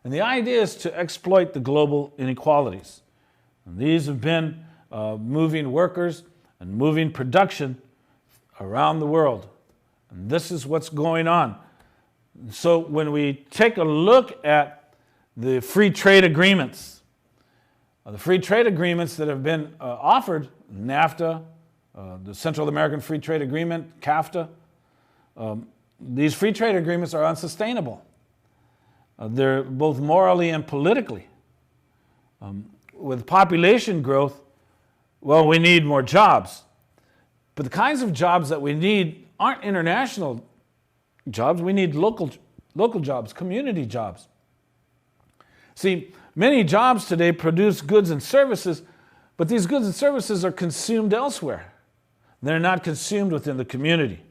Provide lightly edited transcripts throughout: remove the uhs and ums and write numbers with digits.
And the idea is to exploit the global inequalities. And these have been moving workers and moving production around the world. And this is what's going on. So when we take a look at the free trade agreements that have been offered, NAFTA, the Central American Free Trade Agreement, CAFTA, these free trade agreements are unsustainable. They're both morally and politically. With population growth, well, we need more jobs. But the kinds of jobs that we need aren't international jobs. We need local jobs, community jobs. See, many jobs today produce goods and services, but these goods and services are consumed elsewhere. They're not consumed within the community.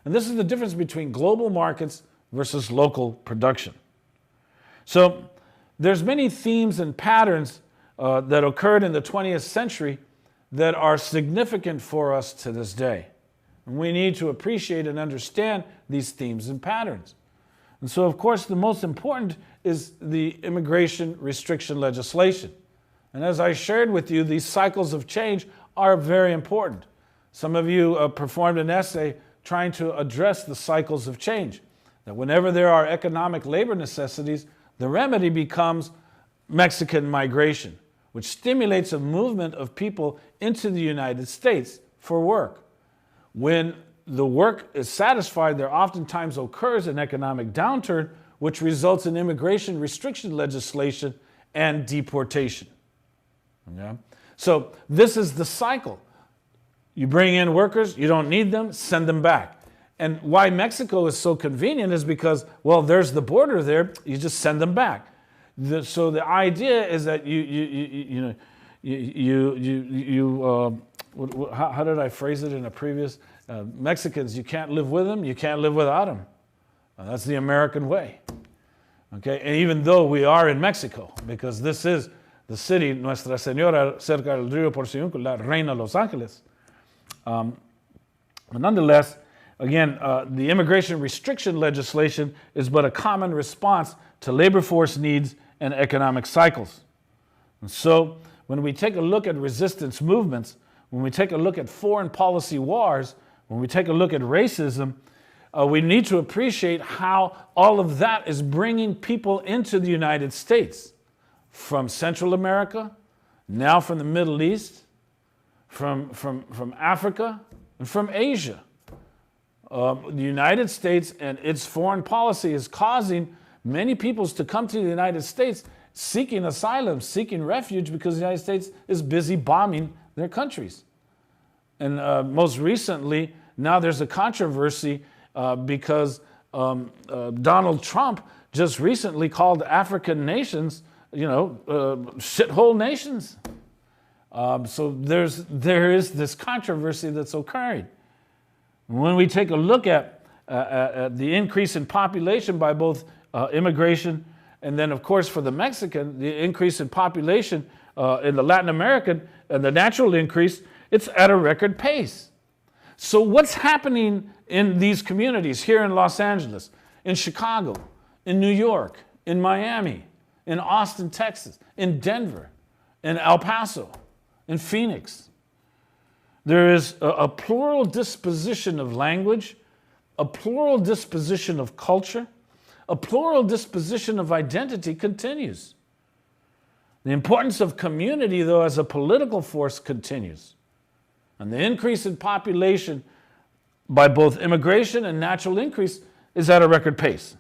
And this is the difference between global markets versus local production. So there's many themes and patterns that occurred in the 20th century that are significant for us to this day. And we need to appreciate and understand these themes and patterns. And so, of course, the most important is the immigration restriction legislation. And as I shared with you, these cycles of change are very important. Some of you performed an essay trying to address the cycles of change. That whenever there are economic labor necessities, the remedy becomes Mexican migration, which stimulates a movement of people into the United States for work. When the work is satisfied, there oftentimes occurs an economic downturn, which results in immigration restriction legislation and deportation. Okay? So this is the cycle. You bring in workers, you don't need them, send them back. And why Mexico is so convenient is because, well, there's the border there, you just send them back. So the idea is that how did I phrase it in a previous? Mexicans, you can't live with them, you can't live without them. That's the American way. Okay, and even though we are in Mexico, because this is the city, Nuestra Señora cerca del Río Porciúncula, la Reina Los Ángeles. But nonetheless, again, the immigration restriction legislation is but a common response to labor force needs and economic cycles. And so when we take a look at resistance movements, when we take a look at foreign policy wars, when we take a look at racism, we need to appreciate how all of that is bringing people into the United States from Central America, now from the Middle East, from Africa, and from Asia. The United States and its foreign policy is causing many peoples to come to the United States seeking asylum, seeking refuge, because the United States is busy bombing their countries. And most recently, now there's a controversy because Donald Trump just recently called African nations, shithole nations. So there is this controversy that's occurring. When we take a look at the increase in population by both immigration and then, of course, for the Mexican, the increase in population in the Latin American and the natural increase, it's at a record pace. So what's happening in these communities here in Los Angeles, in Chicago, in New York, in Miami, in Austin, Texas, in Denver, in El Paso, in Phoenix? There is a plural disposition of language, a plural disposition of culture, a plural disposition of identity continues. The importance of community, though, as a political force continues. And the increase in population by both immigration and natural increase is at a record pace.